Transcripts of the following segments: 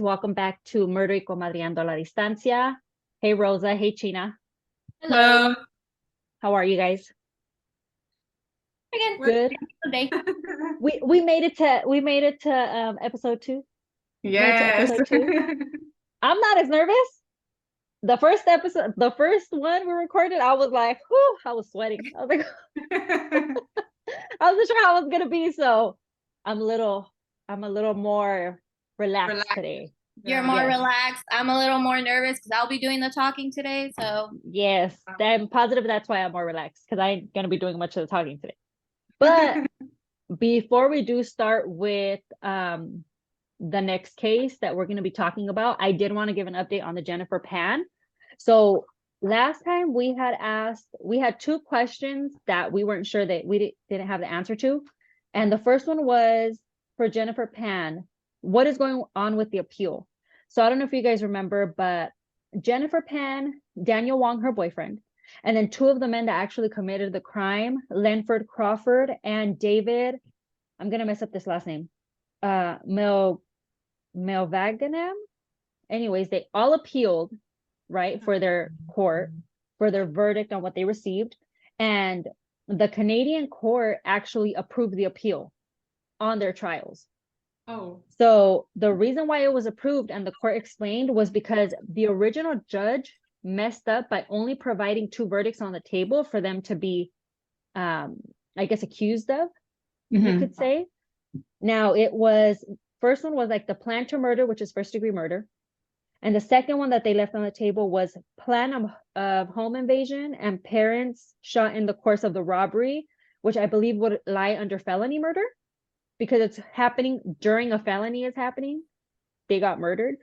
Welcome back to Murder y Comadriando a la Distancia. Hey, Rosa. Hey, China. Hello. How are you guys? Again, Good. today. We made it to episode 2. Made it to Yes. episode 2. I'm not as nervous. The first episode, the first one we recorded, I was like, whew, I was sweating. I was like, I wasn't sure how it was gonna be, so I'm a little more relaxed Relax. today. You're more Yes. relaxed. I'm a little more nervous because I'll be doing the talking today. So Yes, I'm positive that's why I'm more relaxed because I ain't gonna be doing much of the talking today. But before we do start with the next case that we're going to be talking about, I did want to give an update on the Jennifer Pan. So last time we had 2 questions that we weren't sure that we didn't have the answer to. And the first one was for Jennifer Pan, what is going on with the appeal? So I don't know if you guys remember, but Jennifer Pan, Daniel Wong, her boyfriend, and then 2 of the men that actually committed the crime, Lenford Crawford and David, I'm going to mess up this last name, Melvaganam. Anyways, they all appealed, right, for their court, for their verdict on what they received. And the Canadian court actually approved the appeal on their trials. Oh. So the reason why it was approved and the court explained was because the original judge messed up by only providing 2 verdicts on the table for them to be, I guess, accused of, you could say. Now it was, first one was like the plan to murder, which is 1st-degree murder. And the second one that they left on the table was plan of home invasion and parents shot in the course of the robbery, which I believe would lie under felony murder because it's happening during a felony is happening. They got murdered.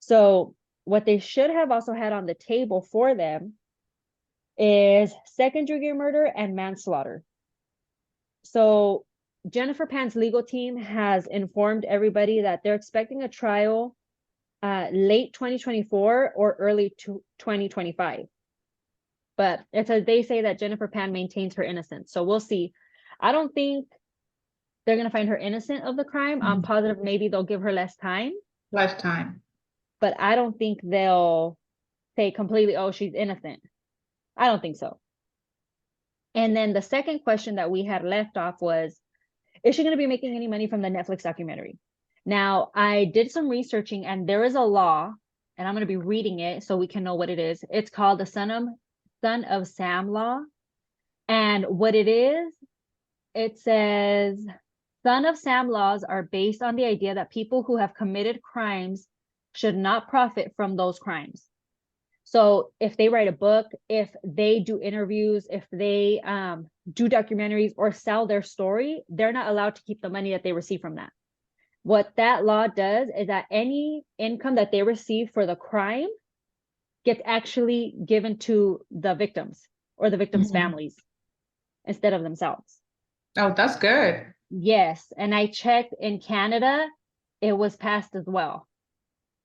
So what they should have also had on the table for them is 2nd-degree murder and manslaughter. So Jennifer Pan's legal team has informed everybody that they're expecting a trial late 2024 or early 2025. But it's as they say that Jennifer Pan maintains her innocence. So we'll see. I don't think they're going to find her innocent of the crime. I'm positive maybe they'll give her less time. Lifetime. But I don't think they'll say completely, oh, she's innocent. I don't think so. And then the second question that we had left off was, is she going to be making any money from the Netflix documentary? Now, I did some researching and there is a law, and I'm going to be reading it so we can know what it is. It's called the Son of Sam law. And what it is, it says, Son of Sam laws are based on the idea that people who have committed crimes should not profit from those crimes. So if they write a book, if they do interviews, if they do documentaries or sell their story, they're not allowed to keep the money that they receive from that. What that law does is that any income that they receive for the crime gets actually given to the victims or the victims' families instead of themselves. Oh, that's good. Yes. And I checked in Canada, it was passed as well.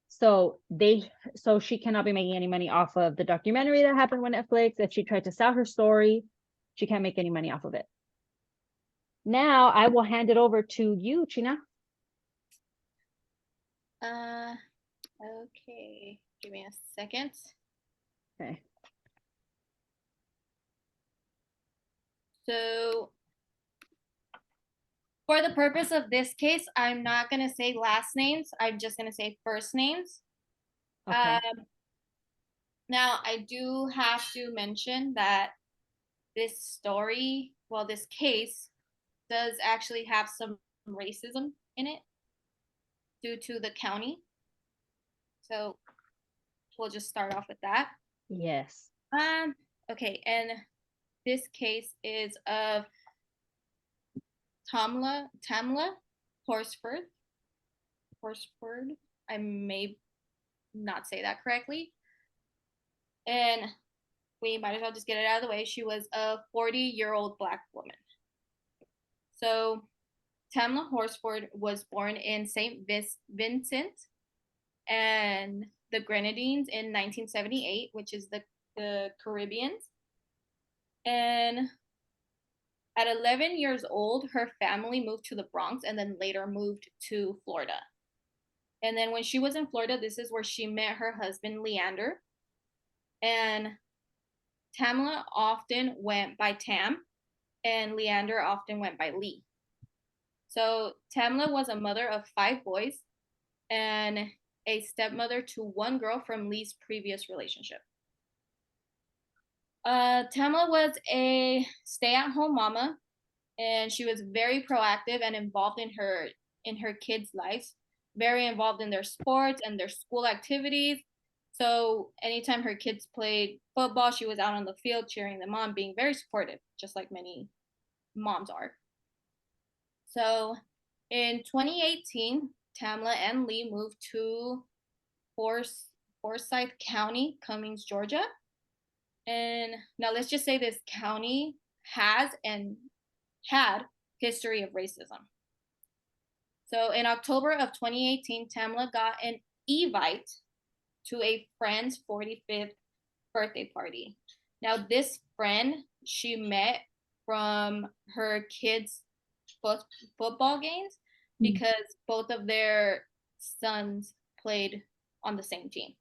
So she cannot be making any money off of the documentary that happened with Netflix. If she tried to sell her story, she can't make any money off of it. Now I will hand it over to you, China. Okay. Give me a second. Okay. So for the purpose of this case, I'm not going to say last names. I'm just going to say first names. Okay. Now, I do have to mention that this story, well, this case does actually have some racism in it due to the county. So we'll just start off with that. Yes. Okay, and this case is of Tamla Horsford. I may not say that correctly. And we might as well just get it out of the way. She was a 40-year-old Black woman. So Tamla Horsford was born in St. Vincent and the Grenadines in 1978, which is the Caribbean. And at 11 years old, her family moved to the Bronx and then later moved to Florida. And then when she was in Florida, this is where she met her husband, Leander. And Tamla often went by Tam, and Leander often went by Lee. So Tamla was a mother of 5 boys and a stepmother to 1 girl from Lee's previous relationship. Tamla was a stay-at-home mama, and she was very proactive and involved in her kids' lives, very involved in their sports and their school activities. So anytime her kids played football, she was out on the field cheering them on, being very supportive, just like many moms are. So in 2018, Tamla and Lee moved to Forsyth County, Cummings, Georgia. And now let's just say this county has and had history of racism. So in October of 2018, Tamla got an Evite to a friend's 45th birthday party. Now this friend she met from her kids' football games because both of their sons played on the same team.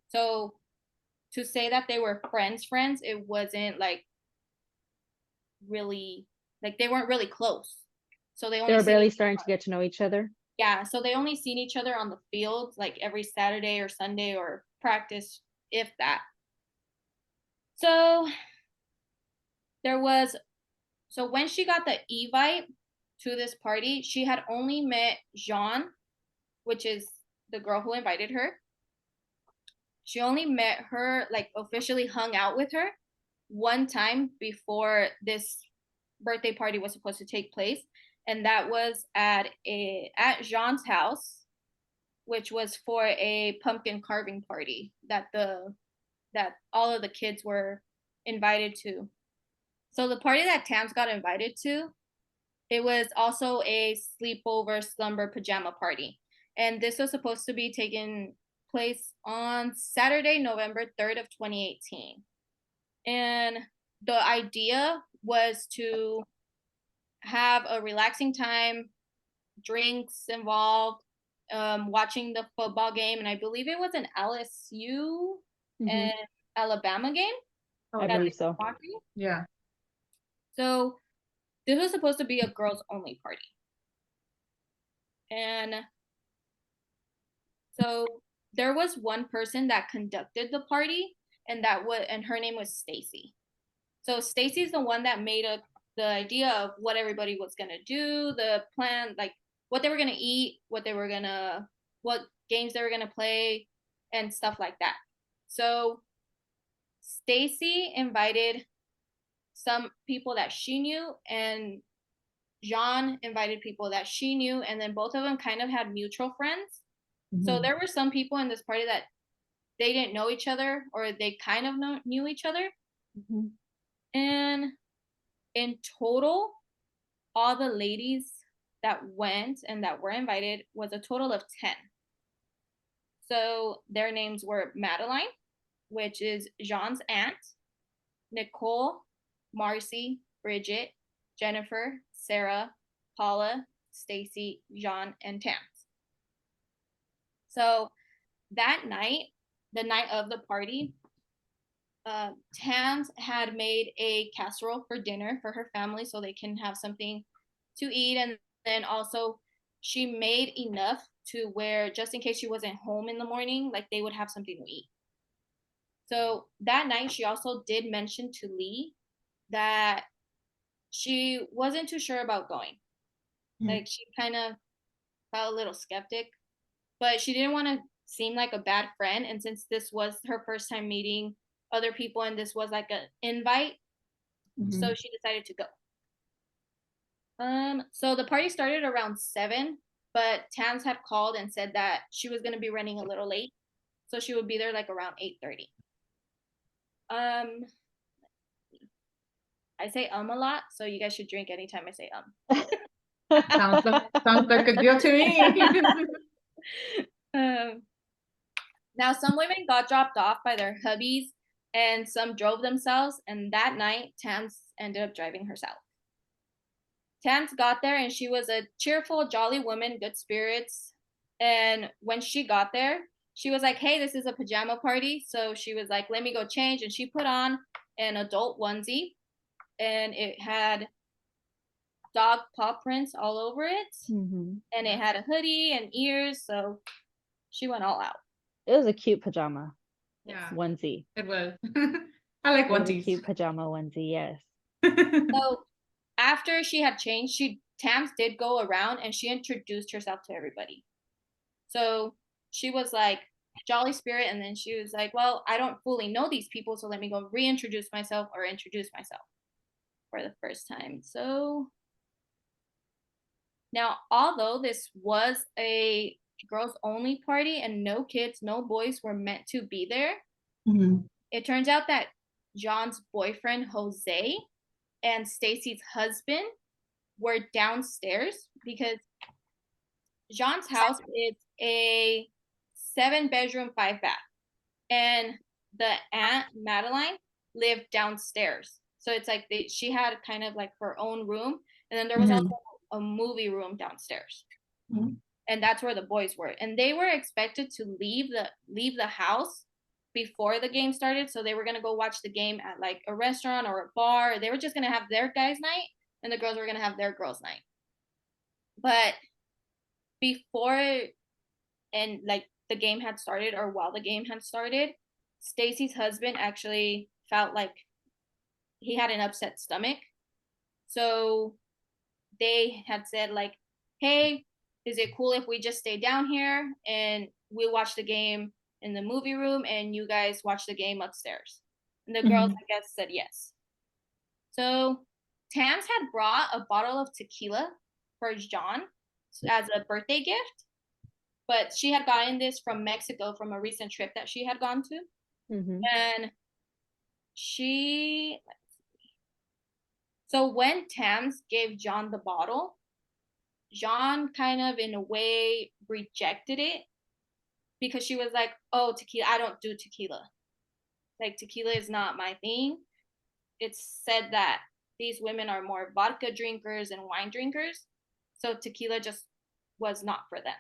So to say that they were friends, it wasn't like really, like they weren't really close. So they were barely starting to get to know each other. Yeah, so they only seen each other on the field like every Saturday or Sunday or practice, if that. So when she got the Evite to this party, she had only met Jean, which is the girl who invited her. She only met her, like officially hung out with her one time before this birthday party was supposed to take place, and that was at Jean's house, which was for a pumpkin carving party that all of the kids were invited to. So the party that Tams got invited to, it was also a sleepover slumber pajama party. And this was supposed to be taking place on Saturday, November 3rd of 2018. And the idea was to have a relaxing time, drinks involved, watching the football game. And I believe it was an LSU and Alabama game. I believe so. Yeah. So this was supposed to be a girls only party. And so there was one person that conducted the party, and her name was Stacy. So Stacy's the one that made the idea of what everybody was gonna do, the plan, like what they were gonna eat, what games they were gonna play, and stuff like that. So Stacy invited some people that she knew, and Jean invited people that she knew, and then both of them kind of had mutual friends. So there were some people in this party that they didn't know each other, or they kind of knew each other. And in total, all the ladies that went and that were invited was a total of 10. So their names were Madeline, which is Jean's aunt, Nicole, Marcy, Bridget, Jennifer, Sarah, Paula, Stacy, Jean, and Tams. So that night, the night of the party, Tams had made a casserole for dinner for her family so they can have something to eat. And then also she made enough to where just in case she wasn't home in the morning, like they would have something to eat. So that night she also did mention to Lee that she wasn't too sure about going. Like she kind of felt a little skeptic, but she didn't want to seem like a bad friend. And since this was her first time meeting other people and this was like an invite, so she decided to go. So the party started around 7, but Tams had called and said that she was going to be running a little late, so she would be there like around 8:30. I say a lot, so you guys should drink anytime I say Sounds like a deal to me. Now some women got dropped off by their hubbies and some drove themselves, and that night Tams ended up driving herself. Tams got there and she was a cheerful, jolly woman, good spirits. And when she got there, she was like, hey, this is a pajama party. So she was like, let me go change. And she put on an adult onesie, and it had dog paw prints all over it. Mm-hmm. And it had a hoodie and ears. So she went all out. It was a cute pajama Yeah, onesie. it was. I like It was a onesies. cute pajama onesie, yes. So after she had changed, Tams did go around and she introduced herself to everybody. So she was like Jolly Spirit, and then she was like, well, I don't fully know these people, so let me go reintroduce myself or introduce myself for the first time. So now, although this was a girls only party and no kids, no boys were meant to be there, Mhm. it turns out that John's boyfriend Jose and Stacy's husband were downstairs because Jean's house is a 7-bedroom, 5-bath, and the aunt Madeline lived downstairs. So it's like she had kind of like her own room, and then there was Mhm. also a movie room downstairs, Mhm. and that's where the boys were. And they were expected to leave the house before the game started, so they were gonna go watch the game at like a restaurant or a bar. They were just gonna have their guys' night, and the girls were gonna have their girls' night. But before and like the game had started, or while the game had started, Stacy's husband actually felt like he had an upset stomach. So they had said like, hey, is it cool if we just stay down here and we watch the game in the movie room and you guys watch the game upstairs? And the girls, I guess, said yes. So Tams had brought a bottle of tequila for John as a birthday gift, but she had gotten this from Mexico from a recent trip that she had gone to. Mm-hmm. And so when Tams gave John the bottle, John kind of in a way rejected it because she was like, oh, tequila, I don't do tequila. Like, tequila is not my thing. It's said that these women are more vodka drinkers and wine drinkers. So tequila just was not for them.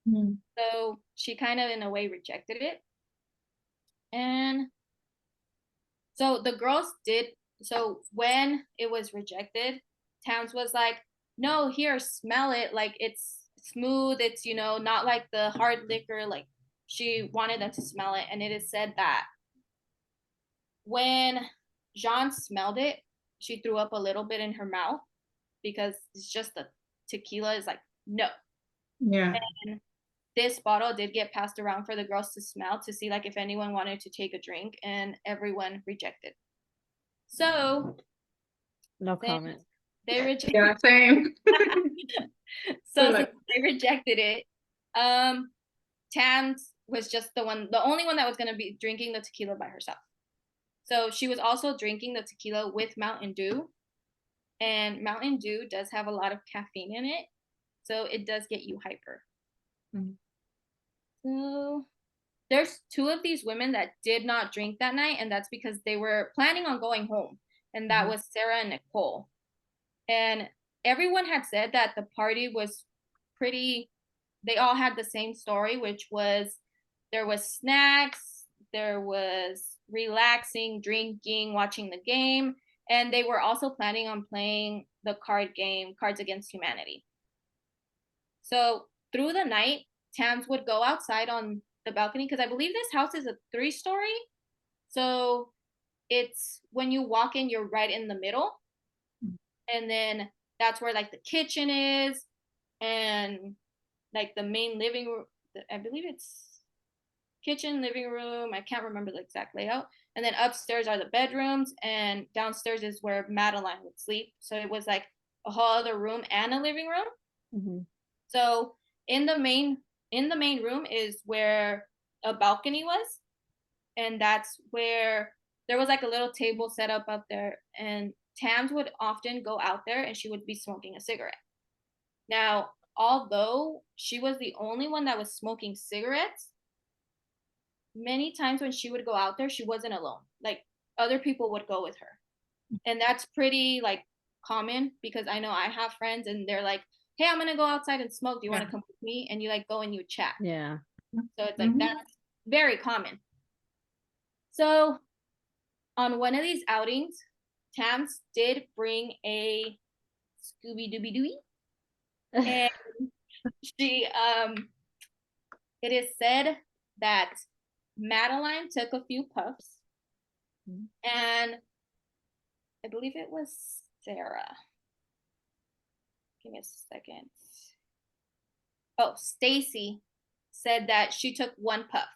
Mhm. So she kind of in a way rejected it. And so the girls did. So when it was rejected, Towns was like, no, here, smell it. Like, it's smooth. It's, not like the hard liquor. Like, she wanted them to smell it. And it is said that when Jean smelled it, she threw up a little bit in her mouth because it's just the tequila is like, no. Yeah. And this bottle did get passed around for the girls to smell to see like if anyone wanted to take a drink, and everyone rejected. So No comment. they rejected. Yeah, same. So since they rejected it, Tams was just the only one that was going to be drinking the tequila by herself. So she was also drinking the tequila with Mountain Dew, and Mountain Dew does have a lot of caffeine in it, so it does get you hyper. Mhm. So there's 2 of these women that did not drink that night, and that's because they were planning on going home, and that was Sarah and Nicole. And everyone had said that the party was they all had the same story, which was there was snacks, there was relaxing, drinking, watching the game, and they were also planning on playing the card game Cards Against Humanity. So through the night, Tams would go outside on the balcony, because I believe this house is a 3-story. So it's when you walk in, you're right in the middle. And then that's where like the kitchen is, and like the main living room. I believe it's kitchen, living room. I can't remember the exact layout. And then upstairs are the bedrooms, and downstairs is where Madeline would sleep. So it was like a whole other room and a living room. Mm-hmm. So in the main room is where a balcony was, and that's where there was like a little table set up there, and Tams would often go out there and she would be smoking a cigarette. Now, although she was the only one that was smoking cigarettes, many times when she would go out there, she wasn't alone. Like, other people would go with her. And that's pretty like common, because I know I have friends and they're like, hey, I'm gonna go outside and smoke. Do you want to come with me, and you like go and you chat. Yeah. So it's like that's very common. So on one of these outings, Tams did bring a Scooby Dooby Dooby, and she it is said that Madeline took a few puffs, and I believe it was Sarah. Give me a second. Oh, Stacy said that she took one puff.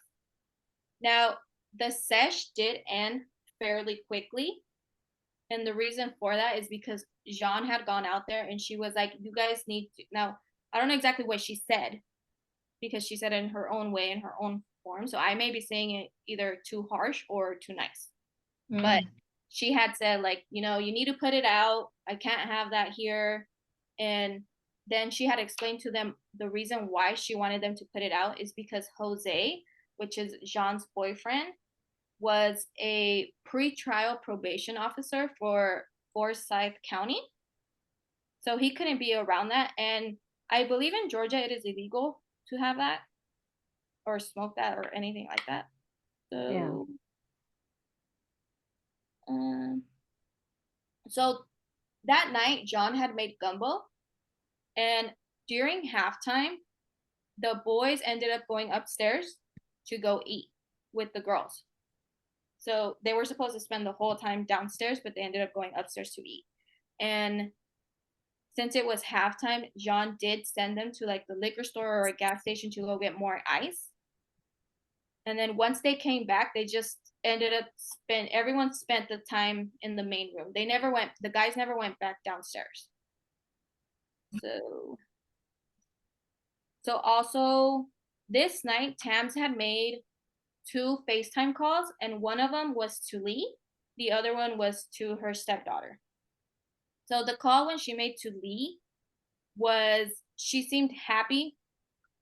Now, the sesh did end fairly quickly. And the reason for that is because Jean had gone out there and she was like, you guys need to. Now, I don't know exactly what she said because she said it in her own way, in her own form. So I may be saying it either too harsh or too nice. But she had said, like, you know, you need to put it out. I can't have that here. And then she had explained to them the reason why she wanted them to put it out is because Jose, which is Jean's boyfriend, was a pre-trial probation officer for Forsyth County. So he couldn't be around that. And I believe in Georgia it is illegal to have that or smoke that or anything like that. So so that night John had made gumbo, and during halftime the boys ended up going upstairs to go eat with the girls. So they were supposed to spend the whole time downstairs, but they ended up going upstairs to eat. And since it was halftime, John did send them to like the liquor store or a gas station to go get more ice. And then once they came back, they just ended up everyone spent the time in the main room. The guys never went back downstairs. So also this night, Tams had made 2 FaceTime calls, and one of them was to Lee. The other one was to her stepdaughter. So the call when she made to Lee was, she seemed happy.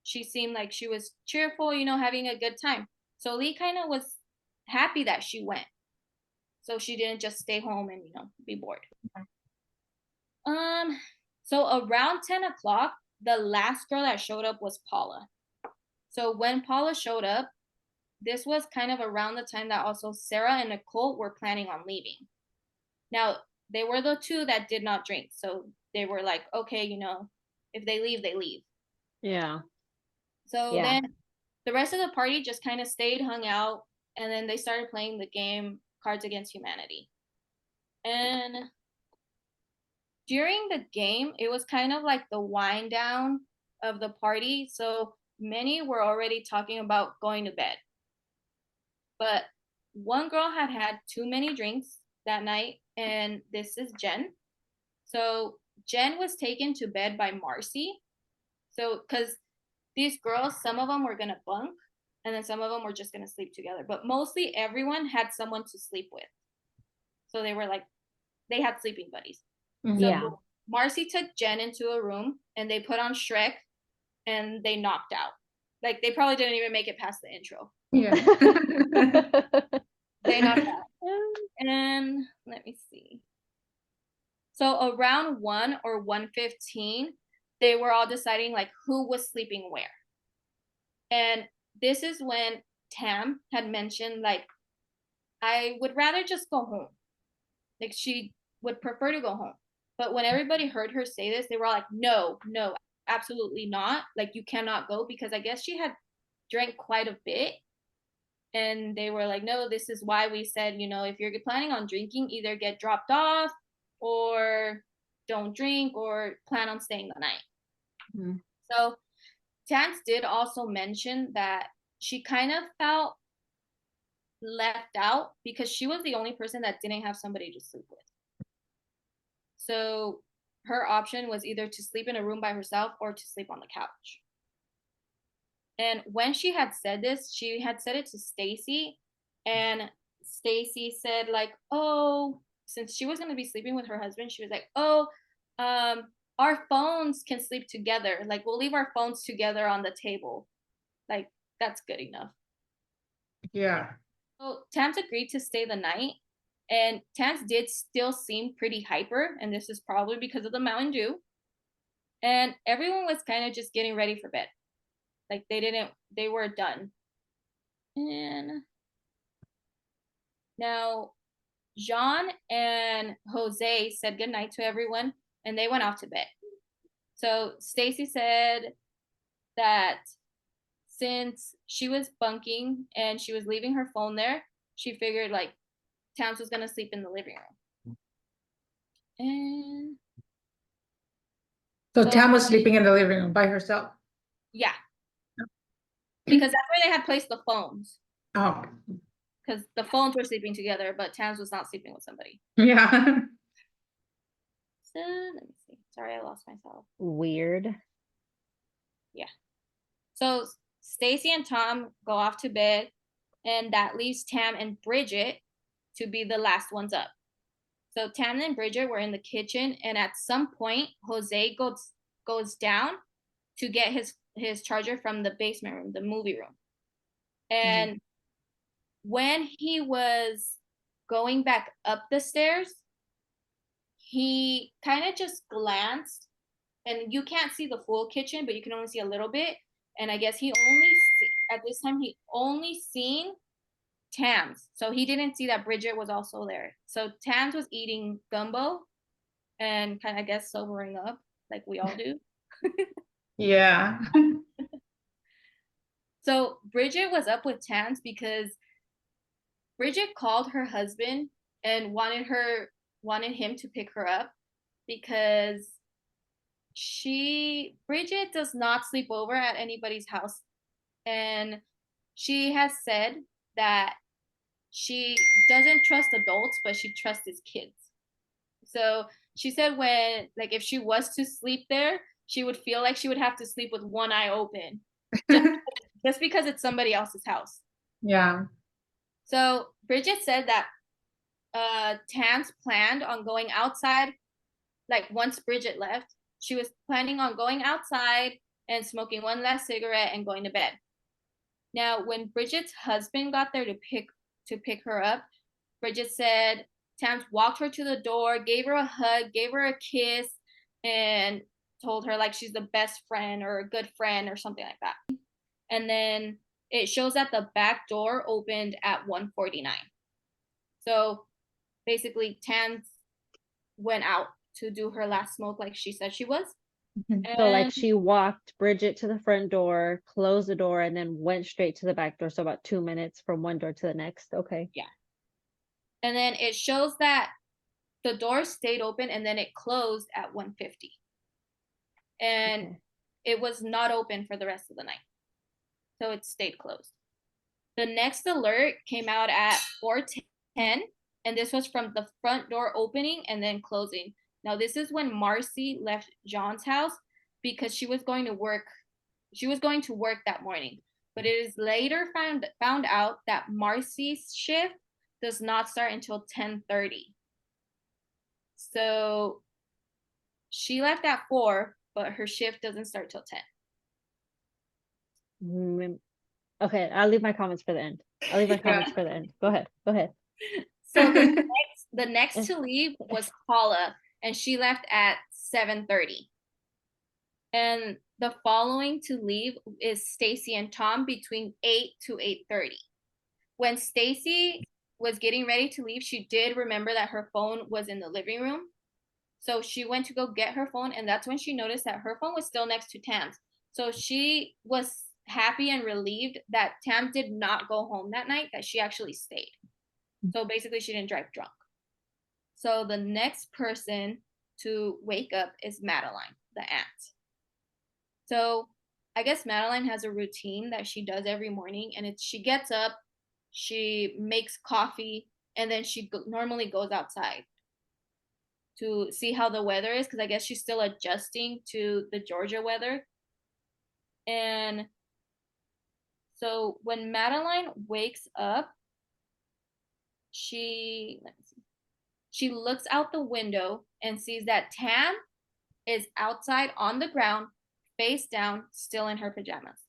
She seemed like she was cheerful, you know, having a good time. So Lee kind of was happy that she went. So she didn't just stay home and, you know, be bored. So around 10 o'clock, the last girl that showed up was Paula. So when Paula showed up, this was kind of around the time that also Sarah and Nicole were planning on leaving. Now, they were the 2 that did not drink. So they were like, okay, you know, if they leave, they leave. Yeah. So then the rest of the party just kind of stayed, hung out, and then they started playing the game Cards Against Humanity. And during the game, it was kind of like the wind down of the party. So many were already talking about going to bed. But one girl had had too many drinks that night, and this is Jen. So Jen was taken to bed by Marcy. So, because these girls, some of them were going to bunk, and then some of them were just going to sleep together. But mostly everyone had someone to sleep with. So they were like, they had sleeping buddies. So Marcy took Jen into a room, and they put on Shrek, and they knocked out. Like, they probably didn't even make it past the intro. Yeah. They knocked out. And let me see. So around 1 or 1:15, they were all deciding like who was sleeping where. And this is when Tam had mentioned like, I would rather just go home. Like she would prefer to go home. But when everybody heard her say this, they were all like, no, absolutely not. Like you cannot go, because I guess she had drank quite a bit. And they were like, no, this is why we said, you know, if you're planning on drinking, either get dropped off or don't drink or plan on staying the night. So Tance did also mention that she kind of felt left out because she was the only person that didn't have somebody to sleep with. So her option was either to sleep in a room by herself or to sleep on the couch. And when she had said this, she had said it to Stacy, and Stacy said like, oh, since she was going to be sleeping with her husband, she was like, oh, our phones can sleep together. Like we'll leave our phones together on the table. Like that's good enough. Yeah. So Tance agreed to stay the night, and Tance did still seem pretty hyper, and this is probably because of the Mountain Dew. And everyone was kind of just getting ready for bed. Like they were done. And now Jean and Jose said goodnight to everyone and they went off to bed. So Stacy said that since she was bunking and she was leaving her phone there, she figured like Towns was gonna sleep in the living room. And So so, Tam was sleeping in the living room by herself. yeah, because that's where they had placed the phones. Oh, Because the phones were sleeping together, but Towns was not sleeping with somebody. yeah. So let me see. Sorry, I lost myself. Weird. Yeah. So Stacy and Tom go off to bed, and that leaves Tam and Bridget to be the last ones up. So Tam and Bridget were in the kitchen, and at some point, Jose goes down to get his charger from the basement room, the movie room. And when he was going back up the stairs, he kind of just glanced, and you can't see the full kitchen, but you can only see a little bit. And I guess at this time he only seen Tams, so he didn't see that Bridget was also there. So Tams was eating gumbo and kind of, I guess, sobering up like we all do. Yeah. So Bridget was up with Tams because Bridget called her husband and wanted him to pick her up because Bridget does not sleep over at anybody's house, and she has said that she doesn't trust adults, but she trusts his kids. So she said when, like, if she was to sleep there, she would feel like she would have to sleep with one eye open just because it's somebody else's house. Yeah. So Bridget said that Tams planned on going outside, like once Bridget left, she was planning on going outside and smoking one last cigarette and going to bed. Now, when Bridget's husband got there to pick her up, Bridget said Tams walked her to the door, gave her a hug, gave her a kiss, and told her like she's the best friend or a good friend or something like that. And then it shows that the back door opened at 1:49. So basically Tams went out to do her last smoke like she said she was. So like And she walked Bridget to the front door, closed the door, and then went straight to the back door. So about 2 minutes from one door to the next. Okay. yeah. And then it shows that the door stayed open and then it closed at 1:50. And Okay. it was not open for the rest of the night. So it stayed closed. The next alert came out at 4:10, and this was from the front door opening and then closing. Now this is when Marcy left John's house because she was going to work. She was going to work that morning, but it is later found out that Marcy's shift does not start until 10:30. So she left at 4, but her shift doesn't start till 10. Okay, I'll leave my comments for the end. I'll leave my comments for the end. Go ahead. Go ahead. So the next to leave was Paula, and she left at 7:30. And the following to leave is Stacy and Tom between 8 to 8:30. When Stacy was getting ready to leave, she did remember that her phone was in the living room. So she went to go get her phone, and that's when she noticed that her phone was still next to Tam's. So she was happy and relieved that Tam did not go home that night, that she actually stayed. So basically, she didn't drive drunk. So the next person to wake up is Madeline, the aunt. So I guess Madeline has a routine that she does every morning, and it's she gets up, she makes coffee, and then she normally goes outside to see how the weather is, because I guess she's still adjusting to the Georgia weather. And so when Madeline wakes up, she looks out the window and sees that Tam is outside on the ground, face down, still in her pajamas.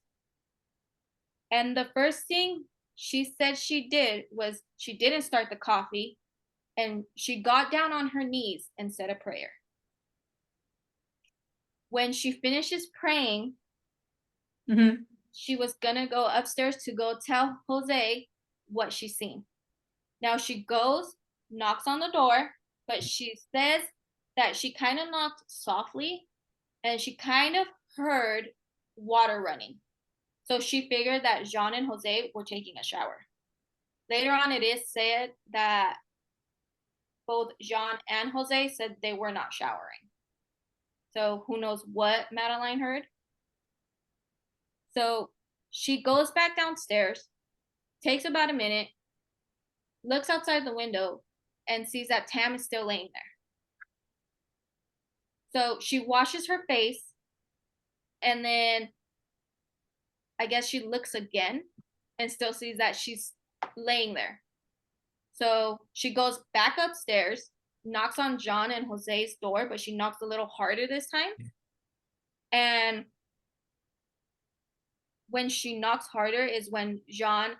And the first thing she said she did was she didn't start the coffee, and she got down on her knees and said a prayer. When she finishes praying, she was gonna go upstairs to go tell Jose what she's seen. Now she goes, knocks on the door, but she says that she kind of knocked softly and she kind of heard water running. So she figured that Jean and Jose were taking a shower. Later on, it is said that both Jean and Jose said they were not showering. So who knows what Madeline heard? So she goes back downstairs, takes about a minute, looks outside the window, and sees that Tam is still laying there. So she washes her face, and then I guess she looks again and still sees that she's laying there. So she goes back upstairs, knocks on John and Jose's door, but she knocks a little harder this time. And when she knocks harder is when Jean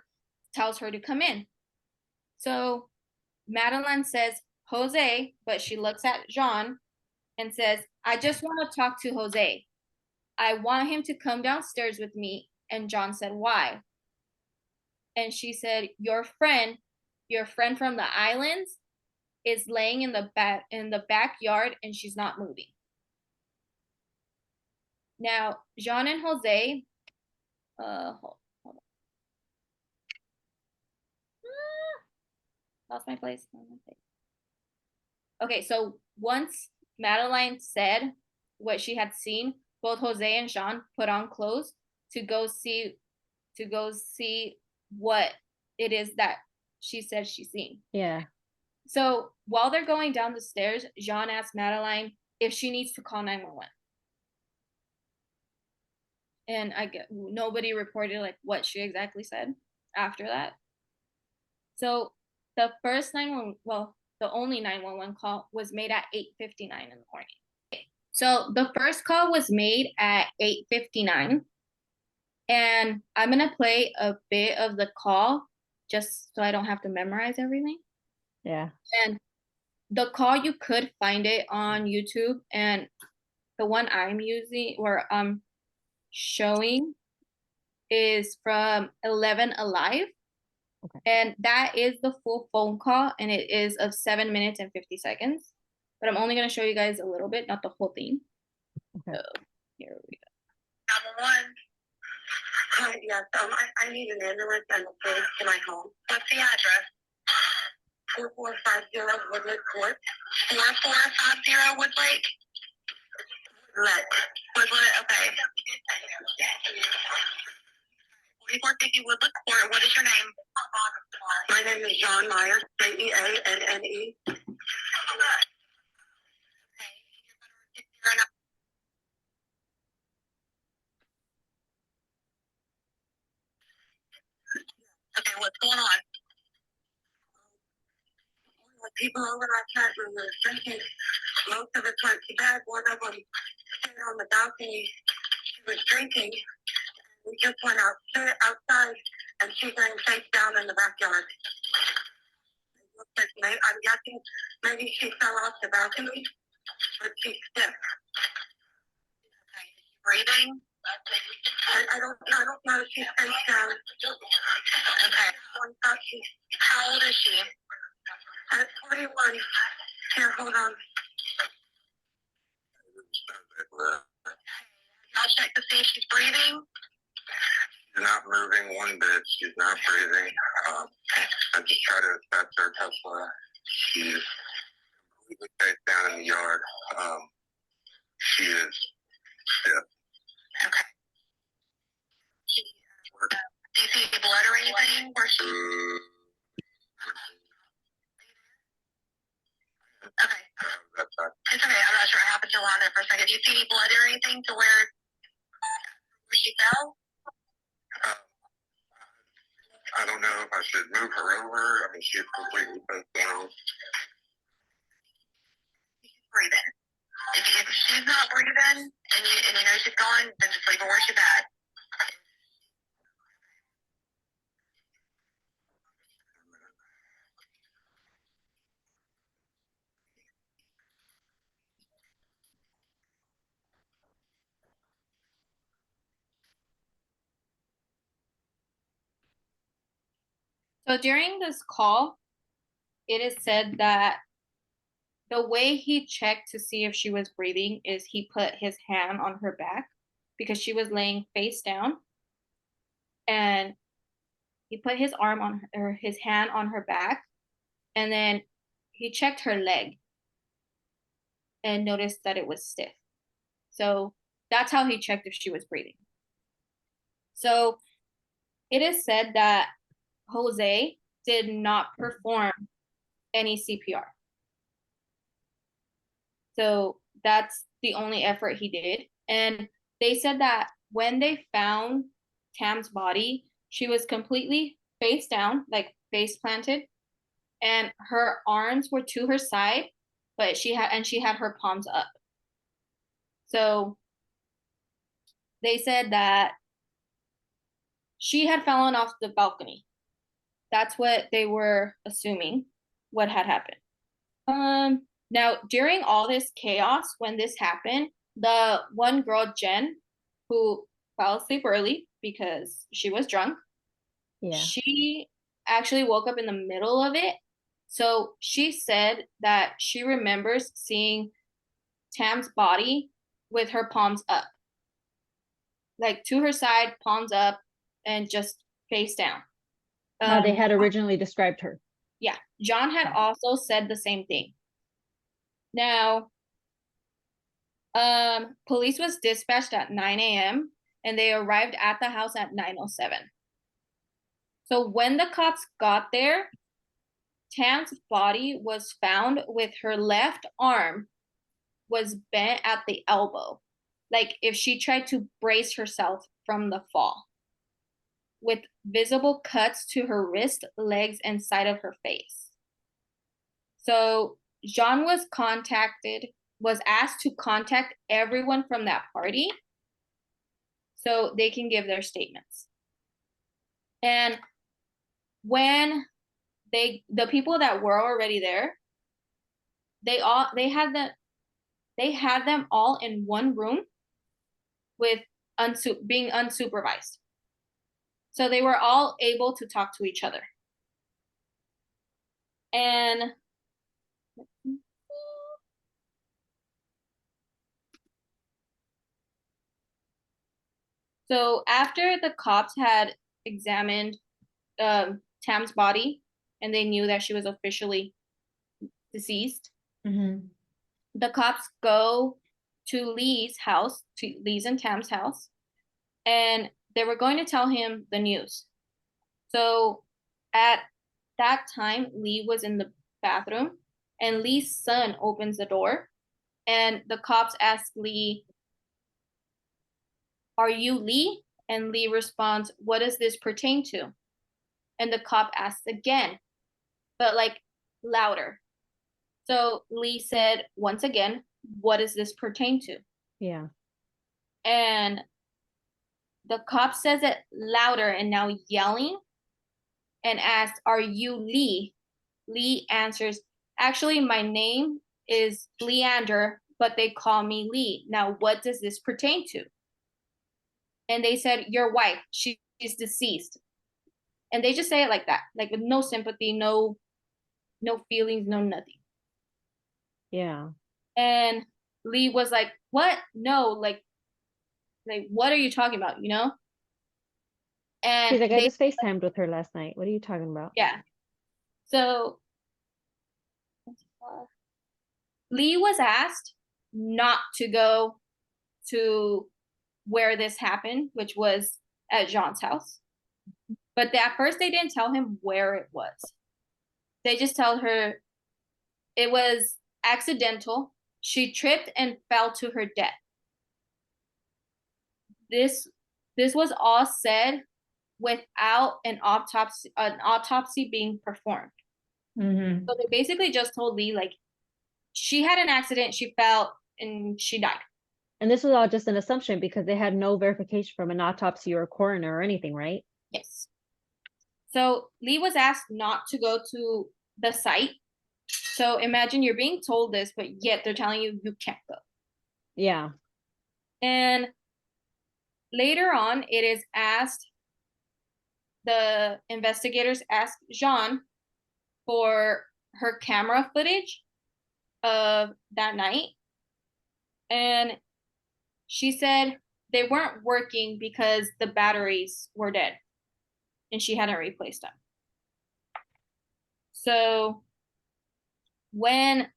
tells her to come in. So Madeline says, Jose, but she looks at Jean and says, I just want to talk to Jose. I want him to come downstairs with me. And John said, why? And she said, your friend from the islands is laying in the backyard and she's not moving. Now, Jean and Jose, hold on. Lost my place. Okay, so once Madeline said what she had seen, both Jose and Jean put on clothes to go see what it is that she said she's seen. Yeah. So while they're going down the stairs, Jean asked Madeline if she needs to call 911. And I get nobody reported like what she exactly said after that. So the first 911, well, the only 911 call was made at 8:59 in the morning. So the first call was made at 8:59. And I'm going to play a bit of the call just so I don't have to memorize everything. Yeah. And the call, you could find it on YouTube. And the one I'm using or showing is from 11 Alive. Okay. And that is the full phone call. And it is of 7 minutes and 50 seconds. But I'm only going to show you guys a little bit, not the whole thing. Okay. So here we go. Number one. Hi, yes, I need an ambulance and a place to my home. What's the address? 4450 Woodlake Court. 4450 Woodlake? Woodlake, okay. 4450 Woodlake Court. What is your name? My name is John Myers, Jeanne. Okay, what's going on? People over our chat room were drinking. Most of us went to bed. One of them stayed on the balcony. She was drinking. We just went outside, and she's laying face down in the backyard. I'm guessing maybe she fell off the balcony, but she's stiff. Okay. Breathing? I don't know if she's face down. Okay. How old is she? 41. Here, hold on. I'll check to see if she's breathing. She's not moving one bit. She's not breathing. I just try to assess her Tesla. She's completely face down in the yard. She is stiff. Okay. Do you see blood or anything? Where she... Okay. It's okay. I'm not sure what happened to Wanda for a second. Do you see any blood or anything to where she fell? I don't know if I should move her over. I mean, she's completely face down. She's breathing. If she's not breathing and you know she's gone, then just leave her where she's at. So during this call, it is said that the way he checked to see if she was breathing is he put his hand on her back because she was laying face down, and he put his arm on her, or his hand on her back, and then he checked her leg and noticed that it was stiff. So that's how he checked if she was breathing. So it is said that Jose did not perform any CPR. So that's the only effort he did. And they said that when they found Tam's body, she was completely face down, like face planted, and her arms were to her side, but she had her palms up. So they said that she had fallen off the balcony. That's what they were assuming what had happened. Now, during all this chaos, when this happened, the one girl, Jen, who fell asleep early because she was drunk, Yeah. she actually woke up in the middle of it. So she said that she remembers seeing Tam's body with her palms up, like to her side, palms up, and just face down. How they had originally described her. Yeah, John had also said the same thing. Now, police was dispatched at 9 a.m. and they arrived at the house at 9:07. So when the cops got there, Tam's body was found with her left arm was bent at the elbow, like if she tried to brace herself from the fall, with visible cuts to her wrist, legs, and side of her face. So Jean was asked to contact everyone from that party so they can give their statements. And when the people that were already there, they had them all in one room with being unsupervised. So they were all able to talk to each other. And so after the cops had examined Tam's body and they knew that she was officially deceased, the cops go to Lee's house, to Lee's and Tam's house, and they were going to tell him the news. So at that time, Lee was in the bathroom, and Lee's son opens the door, and the cops ask Lee, "Are you Lee?" And Lee responds, "What does this pertain to?" And the cop asks again, but like louder. So Lee said once again, "What does this pertain to?" Yeah. And the cop says it louder and now yelling and asks, "Are you Lee?" Lee answers, "Actually, my name is Leander, but they call me Lee. Now, what does this pertain to?" And they said, "Your wife, she's deceased." And they just say it like that, like with no sympathy, no feelings, no nothing. Yeah. And Lee was like, "What? No, like what are you talking about, you know?" And She's like, I just FaceTimed with her last night. What are you talking about? Yeah. So Lee was asked not to go to where this happened, which was at Jean's house. But at first they didn't tell him where it was. They just told her it was accidental. She tripped and fell to her death. This was all said without an autopsy being performed. So they basically just told Lee, like, she had an accident, she fell, and she died. And this was all just an assumption because they had no verification from an autopsy or a coroner or anything, right? Yes. So Lee was asked not to go to the site. So imagine you're being told this, but yet they're telling you you can't go. Yeah. And later on, it is asked the investigators asked Jean for her camera footage of that night, and she said they weren't working because the batteries were dead and she hadn't replaced them. So when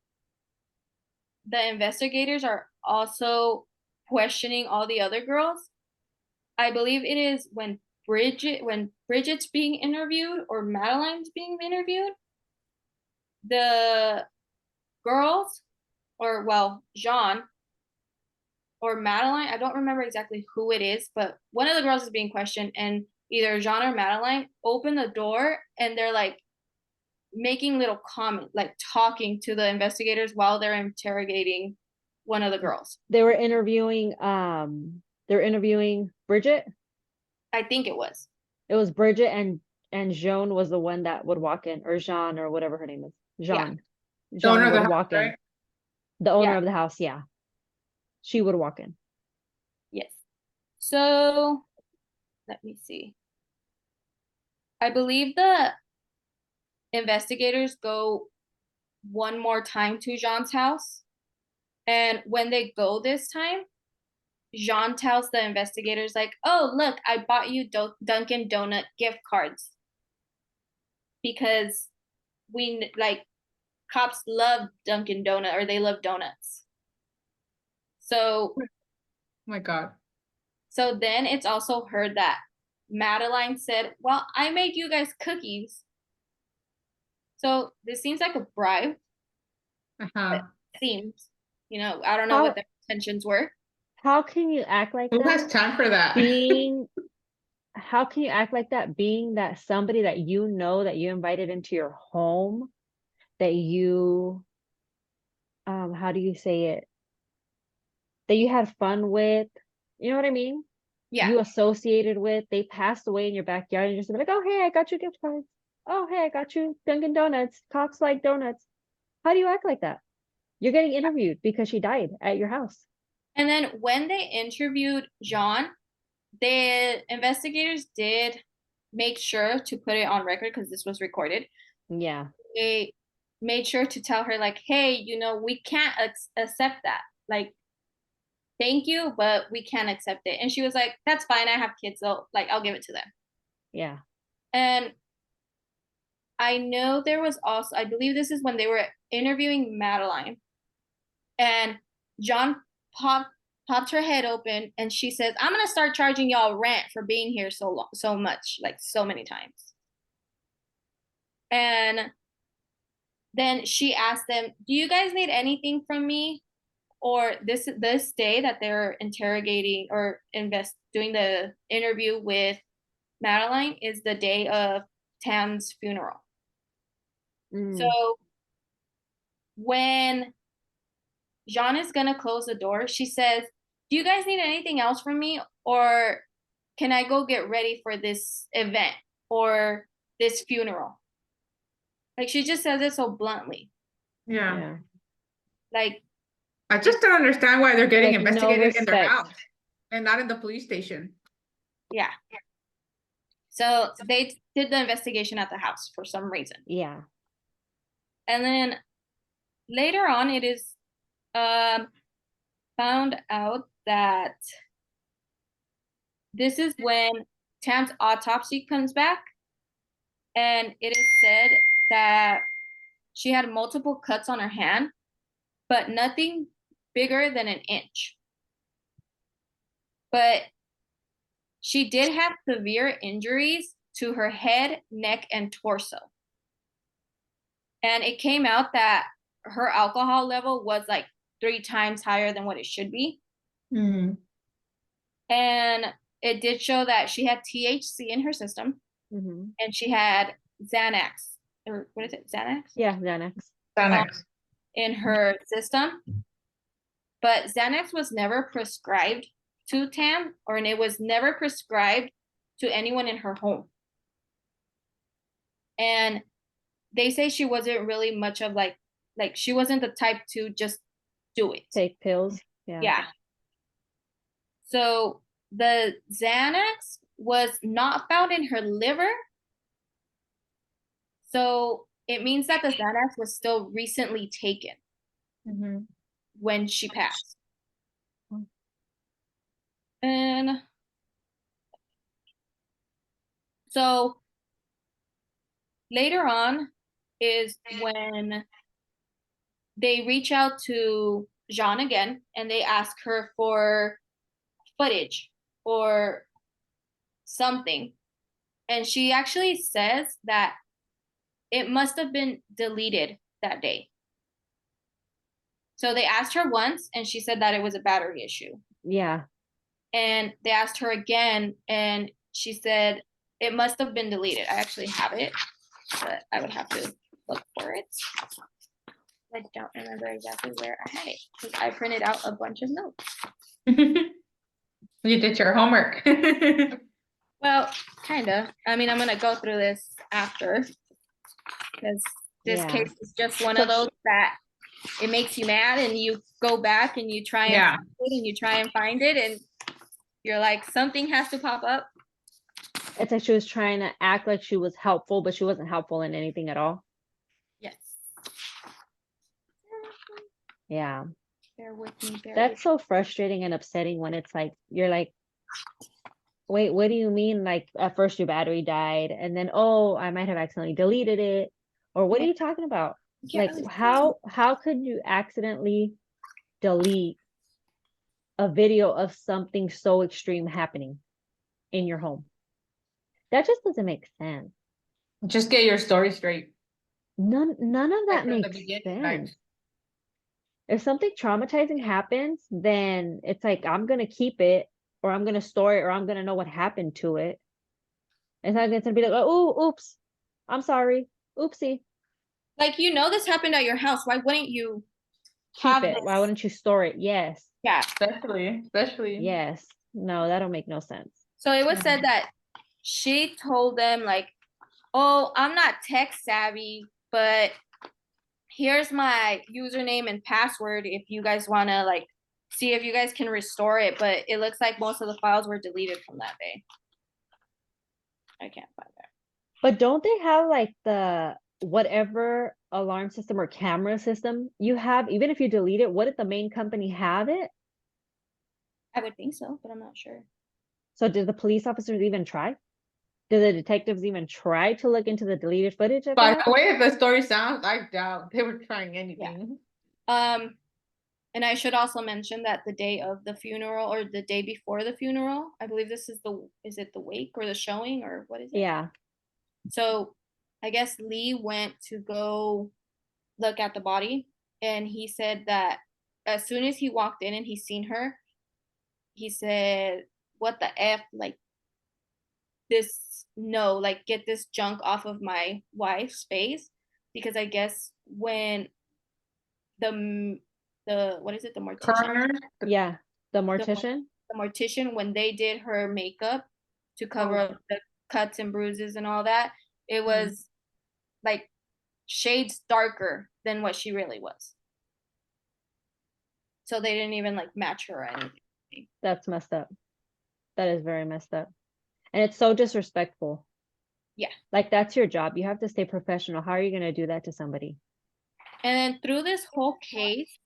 the investigators are also questioning all the other girls, I believe it is when Bridget's being interviewed or Madeline's being interviewed, the girls, or well, Jean or Madeline, I don't remember exactly who it is, but one of the girls is being questioned, and either Jean or Madeline open the door and they're like making little comments, like talking to the investigators while they're interrogating one of the girls. They were interviewing Bridget. I think it was. It was Bridget, and Joan was the one that would walk in, or Jean, or whatever her name is. Jean. The Jean owner of the would house, walk in. right? The owner Yeah. of the house, yeah. She would walk in. Yes. So let me see. I believe the investigators go one more time to Jean's house. And when they go this time, Jean tells the investigators, like, oh, look, I bought you Dunkin' Donut gift cards. Because cops love Dunkin' Donut, or they love donuts. So, Oh my God. so then it's also heard that Madeline said, well, I made you guys cookies. So this seems like a bribe. Uh-huh. Seems, I don't know what their intentions were. How can you act like Who that? has time for that? How can you act like that being that somebody that you know that you invited into your home, that you, how do you say it? That you had fun with, you know what I mean? Yeah. You associated with, they passed away in your backyard, and you're just like, oh, hey, I got you gift cards. Oh, hey, I got you Dunkin' Donuts. Cops like donuts. How do you act like that? You're getting interviewed because she died at your house. And then when they interviewed Jean, the investigators did make sure to put it on record because this was recorded. Yeah. They made sure to tell her, like, hey, we can't accept that. Like, thank you, but we can't accept it. And she was like, that's fine. I have kids, so like, I'll give it to them. Yeah. And I know there was also, I believe this is when they were interviewing Madeline, and John popped her head open, and she says, I'm gonna start charging y'all rent for being here so much, like so many times. And then she asked them, do you guys need anything from me? Or this day that they're interrogating or doing the interview with Madeline is the day of Tam's funeral. So when Jean is gonna close the door, she says, do you guys need anything else from me? Or can I go get ready for this event or this funeral? Like, she just says it so bluntly. Yeah. Like, I just don't understand why they're getting Like, no investigated in their respect. house and not in the police station. yeah. So they did the investigation at the house for some reason. Yeah. And then later on, it is found out that this is when Tam's autopsy comes back, and it is said that she had multiple cuts on her hand, but nothing bigger than an inch. But she did have severe injuries to her head, neck, and torso. And it came out that her alcohol level was like 3 times higher than what it should be. Mm-hmm. And it did show that she had THC in her system, and she had Xanax, or what is it, Xanax? Yeah, Xanax. Xanax. In her system. But Xanax was never prescribed to Tam, and it was never prescribed to anyone in her home. And they say she wasn't really much of like she wasn't the type to just do it. Take pills. Yeah. Yeah. So the Xanax was not found in her liver. So it means that the Xanax was still recently taken when she passed. And so later on is when they reach out to Jean again and they ask her for footage or something. And she actually says that it must have been deleted that day. So they asked her once and she said that it was a battery issue. Yeah. And they asked her again and she said it must have been deleted. I actually have it, but I would have to look for it. I don't remember exactly where I had it because I printed out a bunch of notes. You did your homework. Well, kind of. I mean, I'm going to go through this after because this case is just one of those that it makes you mad and you go back and you try and find it and you try and find it and you're like, something has to pop up. It's like she was trying to act like she was helpful, but she wasn't helpful in anything at all. Yes. Yeah. Bear with me. That's so frustrating and upsetting when it's like, you're like, wait, what do you mean? Like at first your battery died and then, oh, I might have accidentally deleted it. Or what are you talking about? Like how could you accidentally delete a video of something so extreme happening in your home? That just doesn't make sense. Just get your story straight. None of that from the makes beginning, sense. If something traumatizing happens, then it's like, I'm going to keep it or I'm going to store it or I'm going to know what happened to it. It's not going to be like, oh, oops, I'm sorry. Oopsie. Like, you know, this happened at your house. Why wouldn't you Keep it? Why wouldn't you store it? Yes. Yeah. Especially. Yes. No, that'll make no sense. So it was said that she told them like, oh, I'm not tech savvy, but here's my username and password if you guys want to like see if you guys can restore it. But it looks like most of the files were deleted from that day. I can't find that. But don't they have like the whatever alarm system or camera system you have, even if you delete it, what if the main company have it? I would think so, but I'm not sure. So did the police officers even try? Did the detectives even try to look into the deleted footage of By that? the way the story sounds, I doubt they were trying anything. And I should also mention that the day of the funeral or the day before the funeral, I believe this is is it the wake or the showing or what is it? Yeah. So I guess Lee went to go look at the body and he said that as soon as he walked in and he seen her, he said, what the F, like this, no, like get this junk off of my wife's face. Because I guess when the what is it, the mortician? Yeah, the mortician. The mortician, when they did her makeup to cover up the cuts and bruises and all that, it was like shades darker than what she really was. So they didn't even like match her or anything. That's messed up. That is very messed up. And it's so disrespectful. Yeah. Like that's your job. You have to stay professional. How are you going to do that to somebody? And then through this whole case,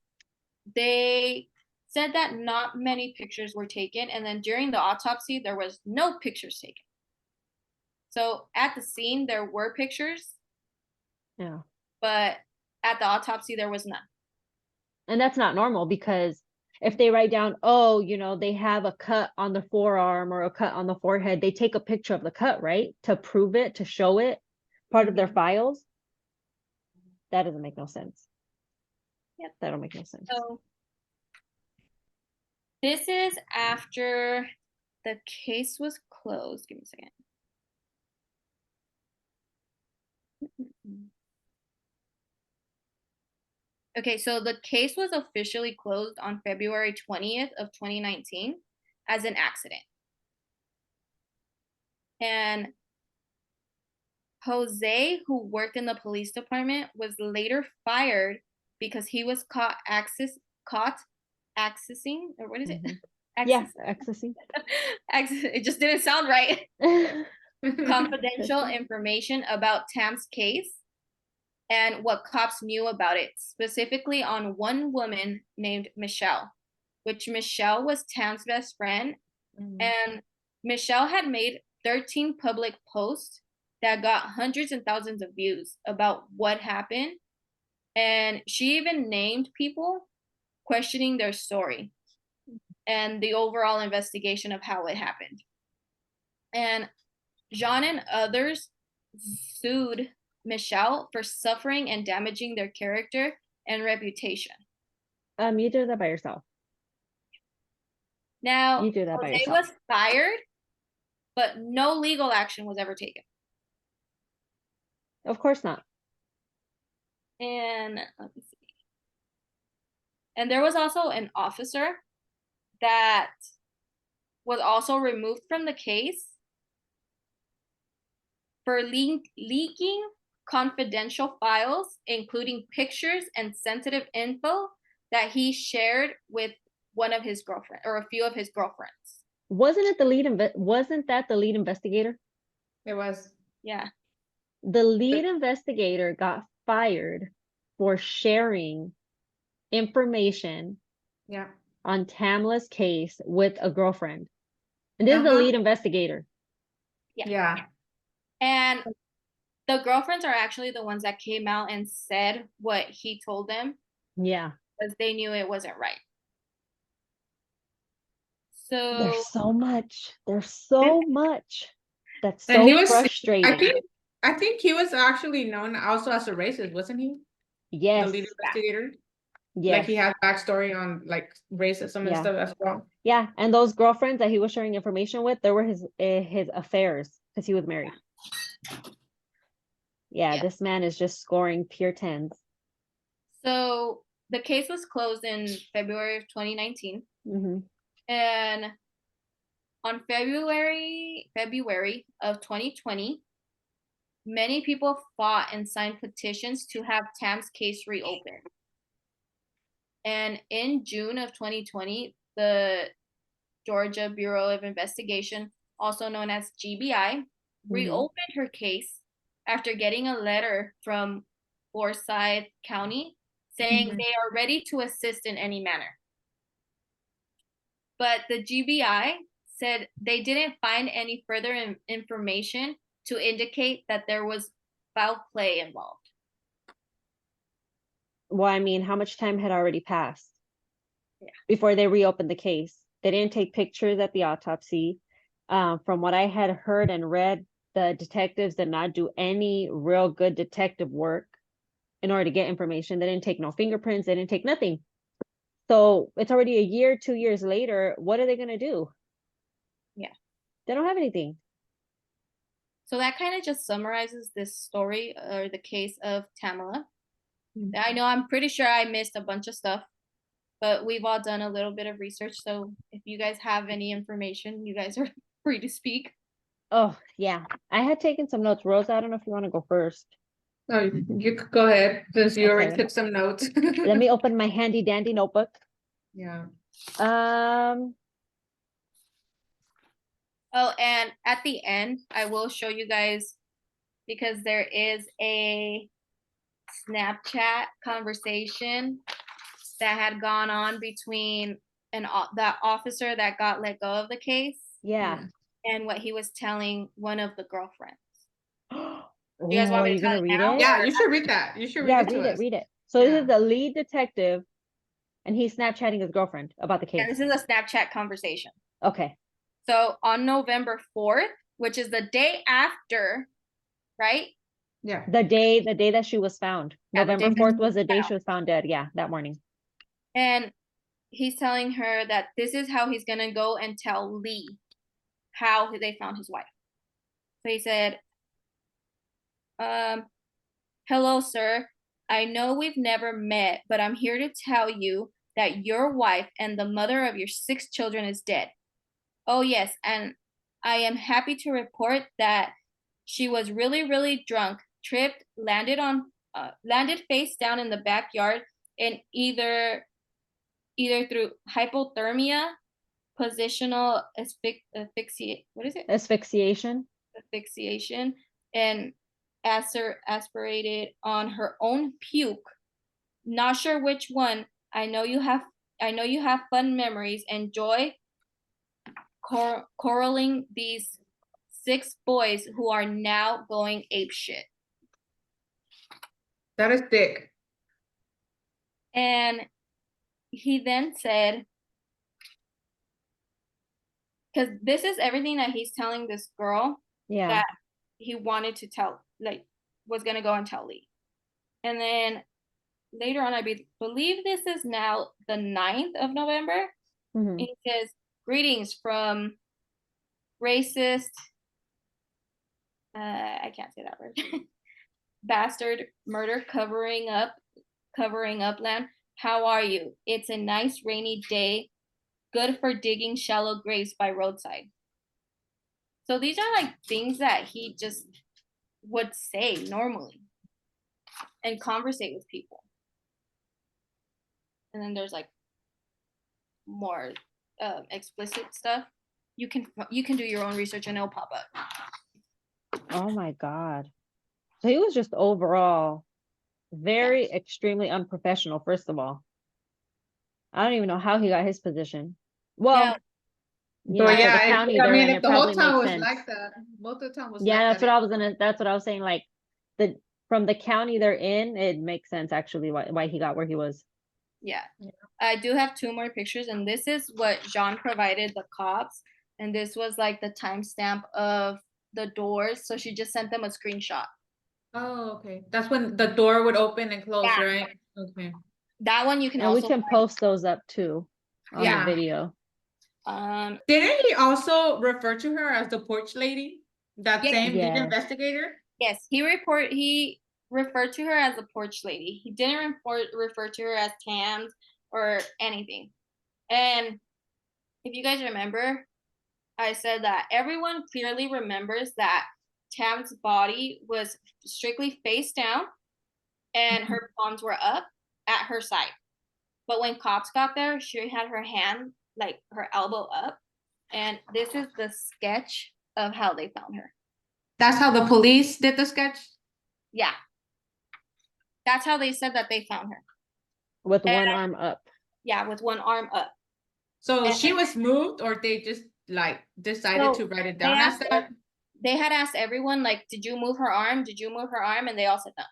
they said that not many pictures were taken. And then during the autopsy, there was no pictures taken. So at the scene, there were pictures. Yeah. But at the autopsy, there was none. And that's not normal because if they write down, oh, you know, they have a cut on the forearm or a cut on the forehead, they take a picture of the cut, right? To prove it, to show it, part of their files. That doesn't make no sense. Yep. That don't make no sense. So this is after the case was closed. Give me a second. Okay, so the case was officially closed on February 20th of 2019 as an accident. And Jose, who worked in the police department, was later fired because he was caught accessing, or what is it? Yeah, Ecstasy. ecstasy. It just didn't sound right. Confidential information about Tam's case and what cops knew about it, specifically on one woman named Michelle, which Michelle was Tam's best friend. And Michelle had made 13 public posts that got hundreds and thousands of views about what happened. And she even named people questioning their story and the overall investigation of how it happened. And Jean and others sued Michelle for suffering and damaging their character and reputation. You did that by yourself. Now, You do that by Jose yourself. was fired, but no legal action was ever taken. Of course not. And let me see. And there was also an officer that was also removed from the case for leaking confidential files, including pictures and sensitive info that he shared with one of his girlfriends or a few of his girlfriends. Wasn't that the lead investigator? It was. Yeah. The lead investigator got fired for sharing information on Tamla's case with a girlfriend. And this is the lead investigator. Yeah. And the girlfriends are actually the ones that came out and said what he told them. Yeah. Because they knew it wasn't right. So there's so much. There's so much. That's so frustrating. I think he was actually known also as a racist, wasn't he? Yes. The lead investigator. Yes. Like he had backstory on like racism and stuff as well. Yeah, and those girlfriends that he was sharing information with, they were his affairs because he was married. Yeah, this man is just scoring pure tens. So the case was closed in February of 2019. And on February of 2020, many people fought and signed petitions to have Tam's case reopened. And in June of 2020, the Georgia Bureau of Investigation, also known as GBI, reopened her case after getting a letter from Forsyth County saying they are ready to assist in any manner. But the GBI said they didn't find any further information to indicate that there was foul play involved. Well, I mean, how much time had already passed before they reopened the case? They didn't take pictures at the autopsy. From what I had heard and read, the detectives did not do any real good detective work in order to get information. They didn't take no fingerprints. They didn't take nothing. So it's already a year, 2 years later. What are they going to do? Yeah. They don't have anything. So that kind of just summarizes this story or the case of Tamla. I know I'm pretty sure I missed a bunch of stuff, but we've all done a little bit of research. So if you guys have any information, you guys are free to speak. Oh, yeah. I had taken some notes. Rose, I don't know if you want to go first. No, you could go ahead since you already took some notes. Let me open my handy dandy notebook. Yeah. Oh, and at the end, I will show you guys because there is a Snapchat conversation that had gone on between that officer that got let go of the case. Yeah. And what he was telling one of the girlfriends. You guys want me to tell it now? Yeah, you should read that. You should read it. Read it. So this is the lead detective, and he's Snapchatting his girlfriend about the case. Yeah, this is a Snapchat conversation. Okay. So on November 4th, which is the day after, right? Yeah. The day that she was found. November 4th was the day she was found dead. Yeah, that morning. And he's telling her that this is how he's gonna go and tell Lee how they found his wife. So he said, hello, sir. I know we've never met, but I'm here to tell you that your wife and the mother of your 6 children is dead. Oh, yes, and I am happy to report that she was really, really drunk, tripped, landed face down in the backyard, and either through hypothermia, positional what is it? Asphyxiation. Asphyxiation, and aspirated on her own puke. Not sure which one. I know you have fun memories. Enjoy corralling these 6 boys who are now going apeshit. That is thick. And he then said, because this is everything that he's telling this girl Yeah. that he wanted to tell, like, was going to go and tell Lee. And then later on, I believe this is now the 9th of November. Mhm. He says, greetings from racist, I can't say that word, bastard murder covering up land. How are you? It's a nice rainy day, good for digging shallow graves by roadside. So these are like things that he just would say normally and conversate with people. And then there's like more explicit stuff. You can do your own research and it'll pop up. Oh my God. So he was just overall very extremely unprofessional, first of all. I don't even know how he got his position. Well, Yeah. you know, for the county they're in, if it the whole probably town makes was sense. like that, most of the town was Yeah, like that's what I was saying. Like from the county they're in, it makes sense actually why he got where he was. Yeah. I do have 2 more pictures, and this is what Jean provided the cops, and this was like the timestamp of the doors. So she just sent them a screenshot. Oh, okay. That's when the door would open and close, Yeah. right? Okay. That one you can And also we can post those up too on Yeah. the video. Didn't he also refer to her as the porch lady? That same lead Yes. investigator? Yes, he referred to her as a porch lady. He didn't refer to her as Tams or anything. And if you guys remember, I said that everyone clearly remembers that Tam's body was strictly face down and her palms were up at her side. But when cops got there, she had her hand, like her elbow up. And this is the sketch of how they found her. That's how the police did the sketch? Yeah. That's how they said that they found her. With one arm up. Yeah, with one arm up. So And she was moved, or they just like decided to write it down as that? They had asked everyone, like, did you move her arm? Did you move her arm? And they all said no.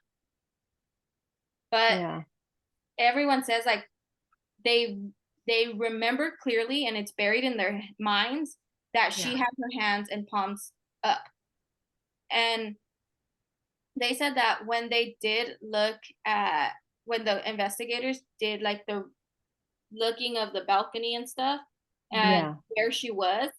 But Yeah. everyone says like they remember clearly, and it's buried in their minds, that she had her hands and palms up. And they said that when they did look at, when the investigators did like the looking of the balcony and stuff and where she was,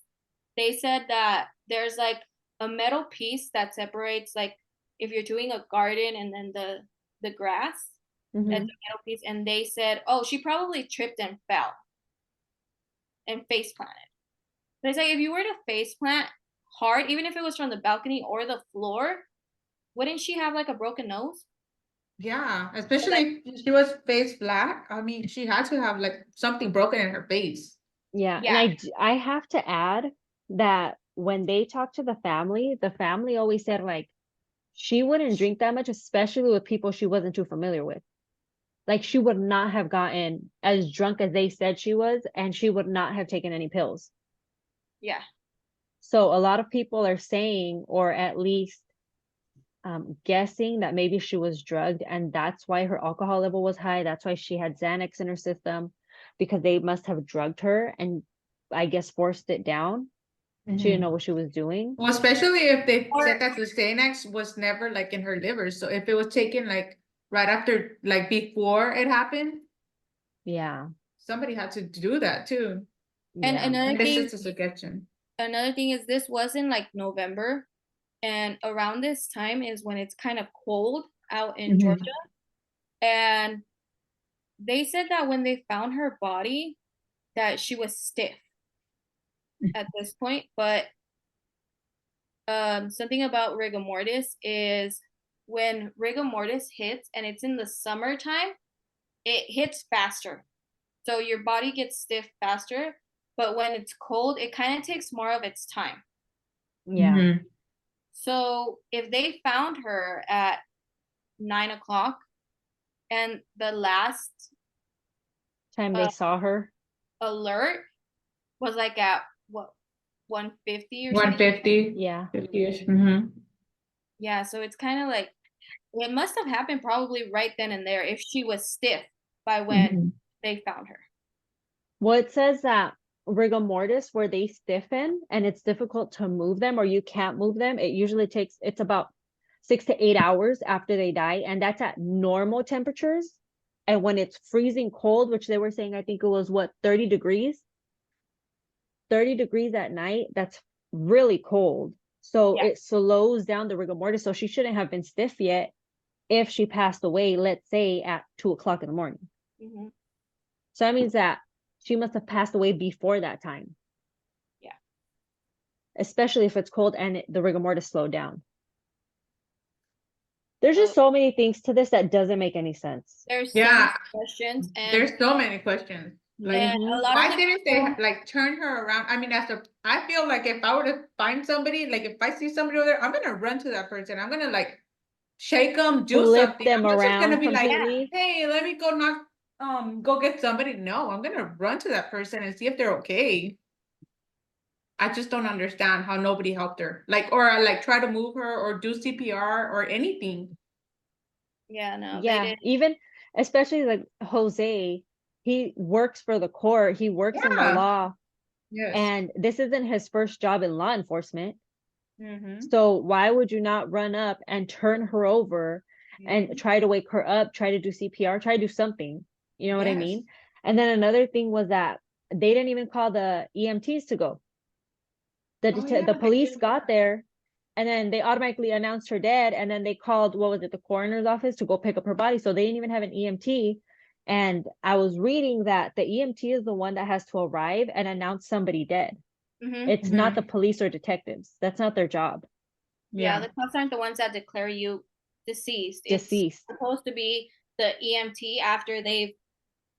they said that there's like a metal piece that separates, like if you're doing a garden and then the grass, that's a metal piece. And they said, oh, she probably tripped and fell and face planted. They say if you were to face plant hard, even if it was from the balcony or the floor, wouldn't she have like a broken nose? Yeah, especially if she was face flat. I mean, she had to have like something broken in her face. Yeah. And I have to add that when they talked to the family always said like she wouldn't drink that much, especially with people she wasn't too familiar with. Like she would not have gotten as drunk as they said she was, and she would not have taken any pills. Yeah. So a lot of people are saying, or at least guessing, that maybe she was drugged, and that's why her alcohol level was high. That's why she had Xanax in her system, because they must have drugged her and I guess forced it down. She didn't know what she was doing. Well, especially if they said that the Xanax was never like in her liver. So if it was taken like right after, like before it happened. Yeah. Somebody had to do that too. And another thing, this is a suggestion. Another thing is this was in like November, and around this time is when it's kind of cold out in Georgia. And they said that when they found her body, that she was stiff at this point. But something about rigor mortis is when rigor mortis hits and it's in the summertime, it hits faster. So your body gets stiff faster. but when it's cold, it kind of takes more of its time. Yeah. Mhm. So if they found her at 9 o'clock and the last Time they saw her. alert was like at what 1:50 or something. 150. Yeah. 50-ish. Mm-hmm. Yeah, so it's kind of like it must have happened probably right then and there if she was stiff by when Mhm. they found her. Well, it says that rigor mortis, where they stiffen and it's difficult to move them or you can't move them, it usually takes, it's about 6 to 8 hours after they die. And that's at normal temperatures. And when it's freezing cold, which they were saying, I think it was what, 30 degrees? 30 degrees at night, that's really cold. So Yeah. it slows down the rigor mortis. So she shouldn't have been stiff yet if she passed away, let's say at 2 o'clock in the morning. Mm-hmm. So that means that she must have passed away before that time. Yeah. Especially if it's cold and the rigor mortis slowed down. There's just so many things to this that doesn't make any sense. There's so Yeah. many questions, and There's so many questions. Like, and a lot why of the didn't they people, like turn her around? I mean, I feel like if I were to find somebody, like if I see somebody over there, I'm gonna run to that person. I'm gonna like shake them, do Flip something. them I'm not just gonna around be like, completely. hey, let me go go get somebody. No, I'm gonna run to that person and see if they're okay. I just don't understand how nobody helped her. Like, or like try to move her or do CPR or anything. yeah, no, they Yeah, didn't. even especially like Jose, he works for the court, he works in the Yeah. law, Yes. and this isn't his first job in law enforcement. Mm-hmm. So why would you not run up and turn her over and try to wake her up, try to do CPR, try to do something? You know what I Yes. mean? And then another thing was that they didn't even call the EMTs to go. The police got there and then they automatically announced her dead. And then they called, what was it, the coroner's office to go pick up her body. So they didn't even have an EMT. And I was reading that the EMT is the one that has to arrive and announce somebody dead. Mm-hmm. It's not the police or detectives. That's not their job. Yeah, the cops aren't the ones that declare you deceased. Deceased. It's supposed to be the EMT after they've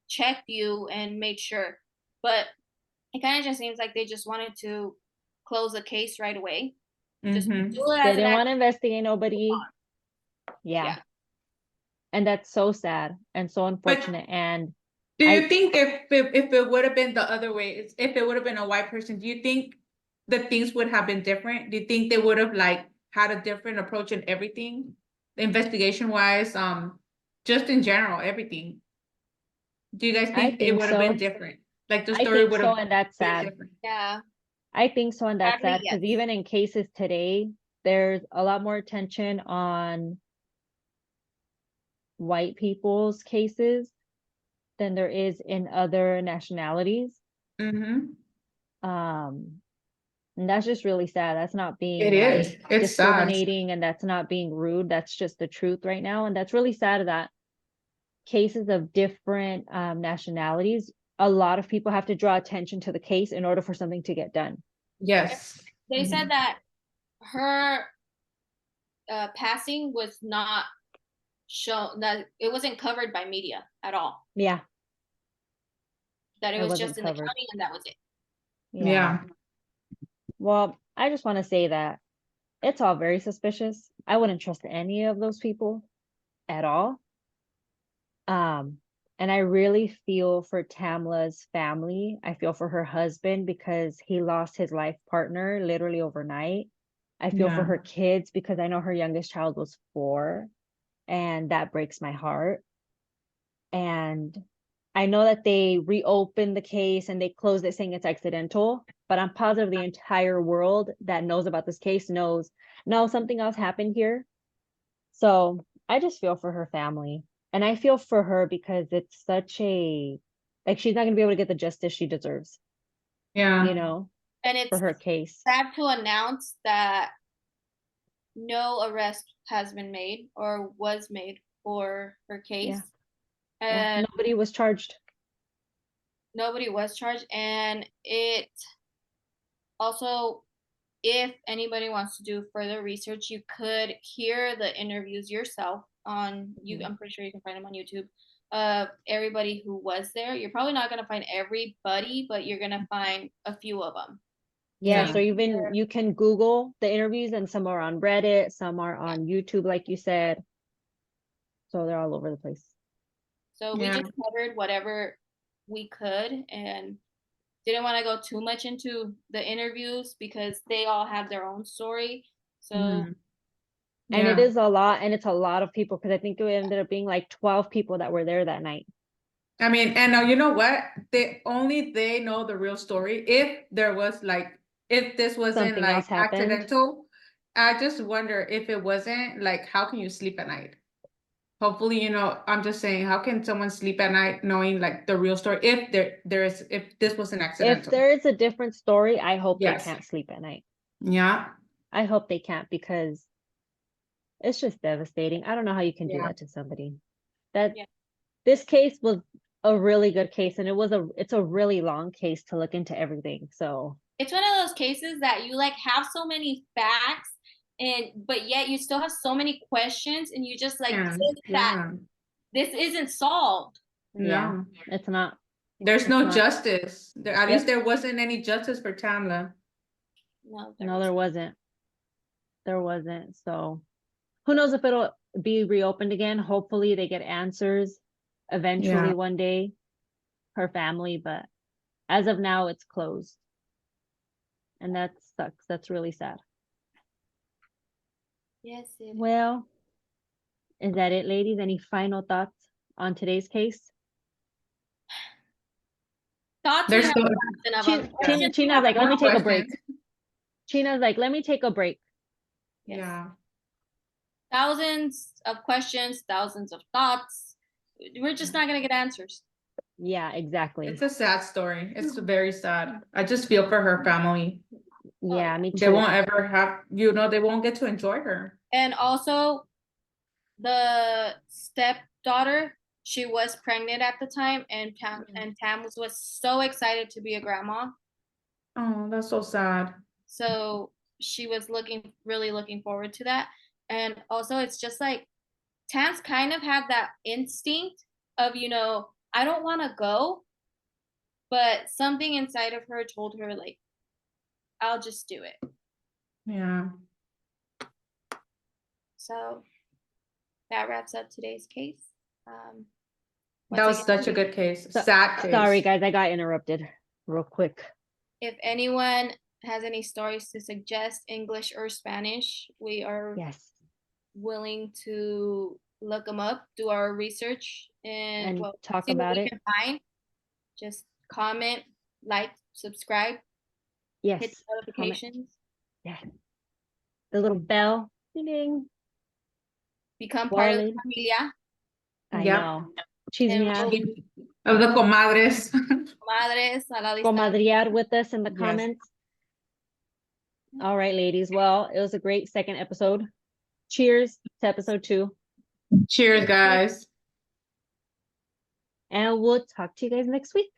checked you and made sure. But it kind of just seems like they just wanted to close the case right away. Just do it They as an didn't want act. to investigate nobody. Yeah. And that's so sad and so unfortunate. And do you think if it would have been the other way, if it would have been a white person, do you think that things would have been different? Do you think they would have like had a different approach in everything, investigation wise, just in general, everything? Do you guys I think it think would have been so. different? Like the I story think would so, have and that's been sad. different? Yeah. I think so, and that's Sadly, sad because yes. even in cases today, there's a lot more attention on white people's cases than there is in other nationalities. Mm-hmm. And that's just really sad. That's not being It like is. It's sad. discriminating, and that's not being rude. That's just the truth right now. And that's really sad that cases of different nationalities, a lot of people have to draw attention to the case in order for something to get done. Yes. They said that her passing was not shown, that it wasn't covered by media at all. Yeah. That it It was wasn't just in the covered. county and that was it. Yeah. Well, I just want to say that it's all very suspicious. I wouldn't trust any of those people at all. And I really feel for Tamla's family. I feel for her husband because he lost his life partner literally overnight. I feel for Yeah. her kids because I know her youngest child was 4, and that breaks my heart. And I know that they reopened the case and they closed it saying it's accidental, but I'm positive the entire world that knows about this case knows, no, something else happened here. So I just feel for her family. And I feel for her because it's such a, like, she's not going to be able to get the justice she deserves, Yeah. you know, And it's for her case. sad to announce that no arrest has been made or was made for her case. Yeah. And Nobody was charged. nobody was charged. And it also, if anybody wants to do further research, you could hear the interviews yourself on you. I'm pretty sure you can find them on YouTube of everybody who was there. You're probably not gonna find everybody, but you're gonna find a few of them. Yeah, Yeah. so even you can Google the interviews, and some are on Reddit, some are on YouTube, like you said. So they're all over the place. So we Yeah. just covered whatever we could and didn't want to go too much into the interviews because they all have their own story. So Mhm. And it Yeah. is a lot, and it's a lot of people, because I think it ended up being like 12 people that were there that night. I mean, and you know what? They know the real story. If there was like, if this wasn't Something like else happened. accidental, I just wonder if it wasn't, like, how can you sleep at night? Hopefully, you know, I'm just saying, how can someone sleep at night knowing like the real story? If if this was an If accidental. there is a different story, I hope they Yes. can't sleep at night. Yeah. I hope they can't, because it's just devastating. I don't know how you can do Yeah. that to somebody. That Yeah. This case was a really good case, and it's a really long case to look into everything. So it's one of those cases that you like have so many facts and but yet you still have so many questions and you just like Yeah. think that Yeah. this isn't solved. yeah, No. it's not. There's It's no not. justice. At Yep. least there wasn't any justice for Tamla. No, No, there wasn't. There wasn't. So who knows if it'll be reopened again. Hopefully they get answers eventually Yeah. one day, her family, but as of now it's closed. And that sucks. That's really sad. Yes, it is. Well, is that it, ladies? Any final thoughts on today's case? Thoughts we There's have still lots of them. Questions we China's have like, let me take a break. questions. China's like, let me take a break. Yes. Yeah. Thousands of questions, thousands of thoughts. We're just not gonna get answers. Yeah, exactly. It's a sad story. It's very sad. I just feel for her family. Yeah, me They too. won't ever have, you know, they won't get to enjoy her. And also the stepdaughter, she was pregnant at the time and Tam was so excited to be a grandma. Oh, that's so sad. So she was really looking forward to that. And also it's just like Tam's kind of had that instinct of, you know, I don't want to go, but something inside of her told her like, I'll just do it. Yeah. So that wraps up today's case. That was once again, such a good case. So- Sad case. Sorry, guys, I got interrupted real quick. if anyone has any stories to suggest, English or Spanish, we are Yes. willing to look them up, do our research, and And talk see what about we it. can find. Just comment, like, subscribe, Yes. hit the notifications, Yeah. The little bell. Ding ding. become Well, part of the ladies, familia. I Yep. know. Cheese me And out. Of the comadres. Madres a la distancia. Comadriar with us in the Yes. comments. All right, ladies. Well, it was a great second episode. Cheers to episode 2. Cheers, guys. And we'll talk to you guys next week.